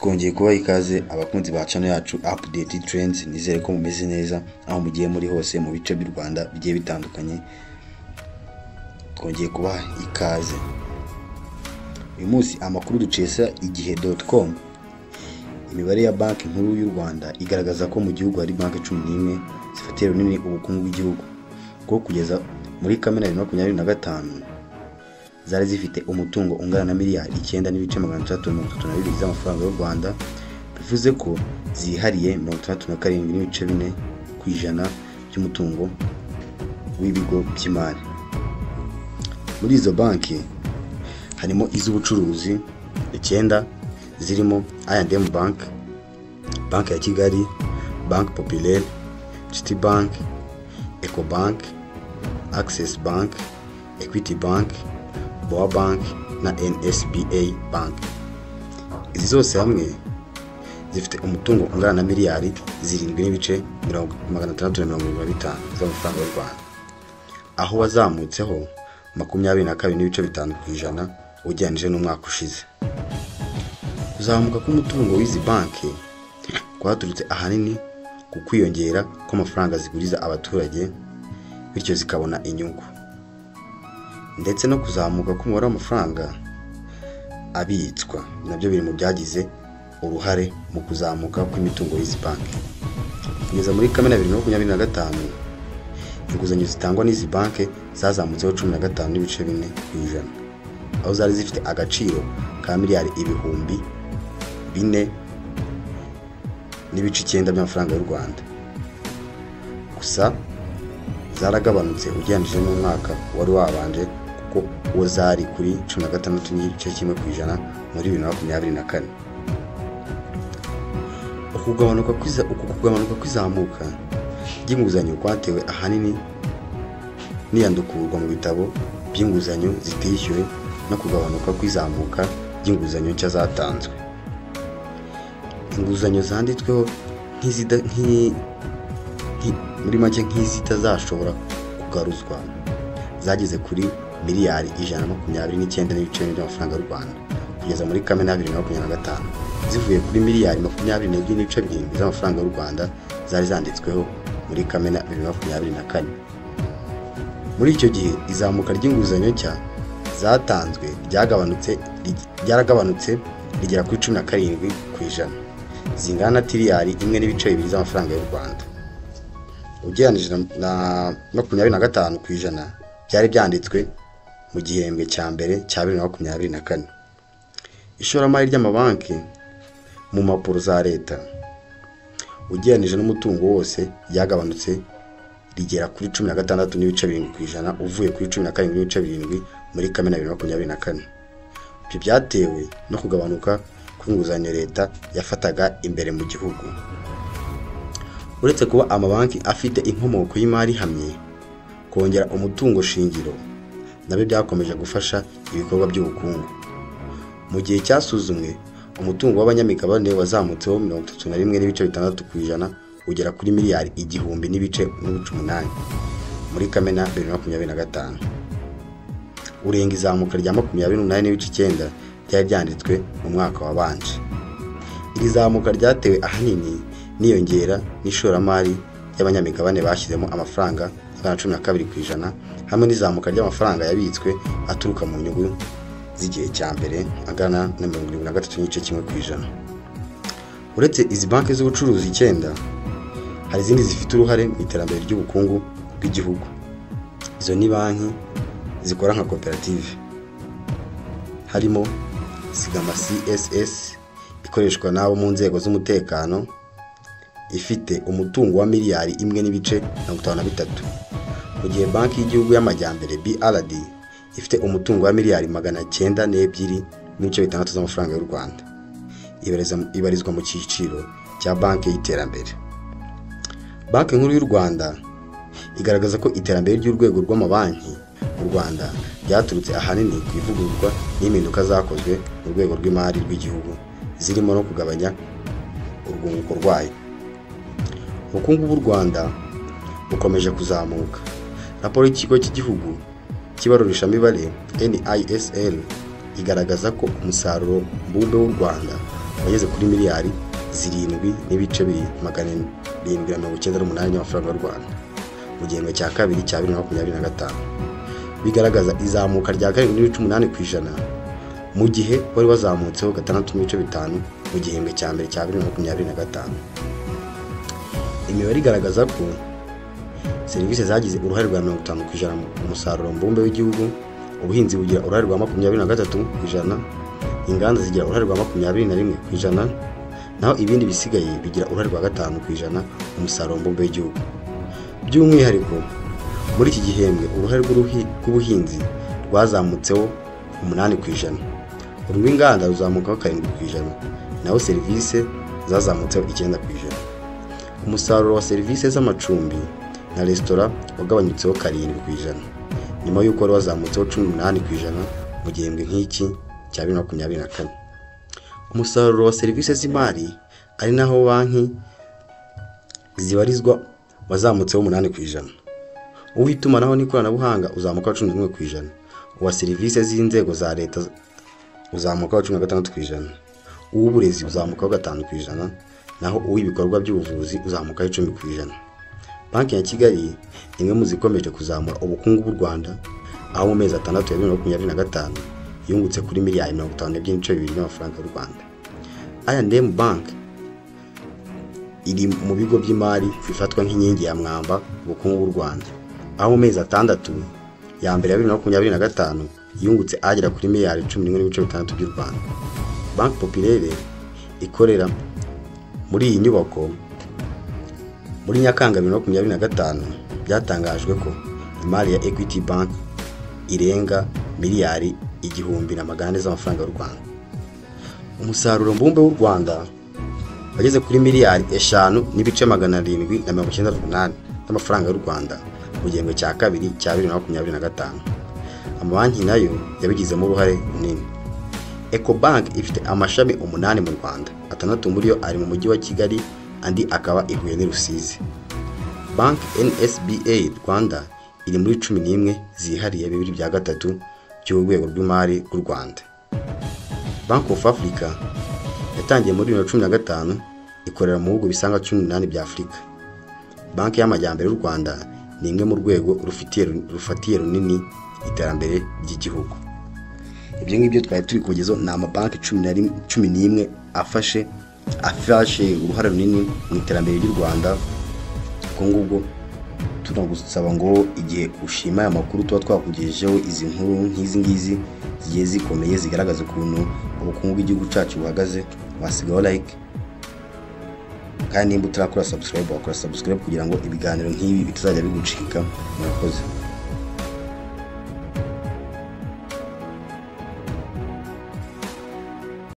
twongeye kubaha ikaze abakunzi ba channel yacu Update Trends. Nizere ko mumeze neza aho mugiye muri hose mu bice by'u Rwanda bigiye bitandukanye. Twongeye kubaha ikaze. Uyu munsi amakuru ducesa igihe.com, imibare ya banki nkuru y'u Rwanda igaragaza ko mu gihugu hari banki 11 zifatiye runini ubukungu bw'igihugu, ko kugeza muri Kamena 2025 zari zifite umutungo ungana na miliyari 9,332 z'amafaranga y'u Rwanda, bivuze ko zihariye 67.4% by'umutungo w'ibigo by'imari. Muri izo banki harimo iz'ubucuruzi 9 zirimo I&M Bank, Banki ya Kigali, Bank Populaire, City Bank, Eco Bank, Access Bank, Equity Bank, Boa Bank na NSBA Bank. Izi zose hamwe zifite umutungo ungana na miliyari 7,625 z'amafaranga y'u Rwanda, aho wazamutseho 22.5% ugereranije n'umwaka ushize. Kuzamuka k'umutungo w'izi banki kwaturutse ahanini ku kwiyongera kw'amafaranga ziguriza abaturage, bityo zikabona inyungu, ndetse no kuzamuka k'umubare w'amafaranga abitswa, nabyo biri mu byagize uruhare mu kuzamuka kw'imitungo y'izi banki. Kugeza muri Kamena 2025 inguzanyo zitangwa n'izi banki zazamutseho 15.4%, aho zari zifite agaciro ka miliyari 4,900 by'amafaranga y'u Rwanda. Gusa zaragabanutse ugereranije n'umwaka wari wabanje, kuko uwo zari kuri 16.1% muri 2024. Ukugabanuka kwizamuka ry'inguzanyo kwatewe ahanini n'iyandukurwa mu bitabo by'inguzanyo zitishyuwe no kugabanuka kwizamuka ry'inguzanyo nshya zatanzwe. Inguzanyo zanditsweho muri make nk'izitazashobora kugaruzwa zageze kuri miliyari 129.9 by'amafaranga y'u Rwanda kugeza muri Kamena 2025, zivuye kuri miliyari 22.7 z'amafaranga y'u Rwanda zari zanditsweho muri Kamena 2024. Muri icyo gihe izamuka ry'inguzanyo nshya zatanzwe ryaragabanutse rigera kuri 17%, zingana na tiriyari 1.2 z'amafaranga y'u Rwanda. Ugereranije na 25% byari byanditswe mu gihembwe cya mbere cya 2024. Ishoramari ry'amabanki mu mpapuro za leta ugereranije n'umutungo wose ryagabanutse rigera kuri 16.7% uvuye kuri 17.7 muri Kamena 2024. Ibyo byatewe no kugabanuka kw'inguzanyo leta yafataga imbere mu gihugu. Uretse kuba amabanki afite inkomoko y'imari hamye, kongera umutungo shingiro nabyo byakomeje gufasha ibikorwa by'ubukungu. Mu gihe cyasuzumwe, umutungo w'abanyamigabane wazamutseho 31.6% ugera kuri miliyari 1,000,800 muri Kamena 2025, urenga izamuka rya 28.9% byari byanditswe mu mwaka wabanje. Iri zamuka ryatewe ahanini niyongera n'ishoramari y'abanyamigabane bashyizemo amafaranga 12% hamwe n'izamuka ry'amafaranga yabitswe aturuka mu nyungu z'igihe cya mbere agana na 73.1%. Uretse izi banki z'ubucuruzi 9, hari izindi zifite uruhare mu iterambere ry'ubukungu bw'igihugu. Izo ni banki zikora nka koperative, harimo Sigama CSS ikoreshwa n'abo mu nzego z'umutekano, ifite umutungo wa miliyari 1.53, mu gihe banki y'igihugu y'amajyambere BRD ifite umutungo wa miliyari 902.6 z'amafaranga y'u Rwanda. Ibarizwa mu cyiciro cya banki y'iterambere. Banki nkuru y'u Rwanda igaragaza ko iterambere ry'urwego rw'amabanki mu Rwanda ryaturutse ahanini ku ivugururwa n'impinduka zakozwe mu rwego rw'imari rw'igihugu, zirimo no kugabanya urwunguko rwayo. Ubukungu bw'u Rwanda bukomeje kuzamuka. Raporo y'ikigo cy'igihugu cy'ibarurishamibare NISL igaragaza ko umusaruro mbumbe w'u Rwanda wageze kuri miliyari 7,798 y'amafaranga y'u Rwanda mu gihembwe cya kabiri cya 2025, bigaragaza izamuka rya 7.8% mu gihe wari wazamutseho 6.5% mu gihembwe cya mbere cya 2025. Imibare igaragaza ko serivisi zagize uruhare rwa 50% mu musaruro mbumbe w'igihugu, ubuhinzi bugira uruhare rwa 23%, inganda zigira uruhare rwa 21%, naho ibindi bisigaye bigira uruhare rwa 5% mu musaruro mbumbe w'igihugu. By'umwihariko muri iki gihembwe uruhare rw'ubuhinzi rwazamutseho 8%, urw'inganda ruzamukaho 7%, naho serivisi zazamutseho 9%. Umusaruro wa serivisi z'amacumbi na resitora wagabanyutseho 7% nyuma y'uko wari wazamutseho 18% mu gihembwe nk'iki cya 2024. Umusaruro wa serivisi z'imari ari naho banki zibarizwa wazamutseho 8%, uw'itumanaho n'ikoranabuhanga uzamuka 11%, uwa serivisi z'inzego za leta uzamuka 16%, uw'uburezi uzamuka 5%, naho uw'ibikorwa by'ubuvuzi uzamuka 10%. Banki ya Kigali imwe mu zikomeje kuzamura ubukungu bw'u Rwanda, aho mu mezi 6 ya 2025 yungutse kuri miliyari 52.2 y'amafaranga y'u Rwanda. I&M Bank iri mu bigo by'imari bifatwa nk'inkingi ya mwamba ubukungu bw'u Rwanda, aho mu mezi 6 ya mbere ya 2025 yungutse agera kuri miliyari 11.6 by'u Rwanda. Bank Populaire ikorera muri iyi nyubako muri Nyakanga 2025 byatangajwe ko imari ya Equity Bank irenga miliyari 1,100 z'amafaranga y'u Rwanda. Umusaruro mbumbe w'u Rwanda wageze kuri miliyari 5,798 z'amafaranga y'u Rwanda mu gihembwe cya kabiri cya 2025. Amabanki nayo yabigizemo uruhare runini. Ecobank ifite amashami 8 mu Rwanda, 6 muri yo ari mu mujyi wa Kigali, andi akaba i Huye n'i Rusizi. Bank NSBA Rwanda iri muri 11 zihariye 2/3 by'urwego rw'imari rw'u Rwanda. Bank of Africa yatangiye muri 2015 ikorera mu bihugu bisanga 18 bya Afurika. Banki y'Amajyambere y'u Rwanda ni imwe mu rwego rufatiye runini iterambere ry'igihugu. Ibyo ngibyo twari turi kugezaho ni amabanki 11 afashe uruhare runini mu iterambere ry'u Rwanda. Ubwo ngubwo tunagusaba ngo igihe ushima aya makuru tuba twakugejejeho izi nkuru nk'izi ngizi zigiye zikomeye zigaragaza ukuntu ubukungu bw'igihugu cyacu buhagaze, wasigaho like, kandi nimba utarakora subscribe wakora subscribe kugira ngo ibiganiro nk'ibi bitazajya bigucika. Murakoze.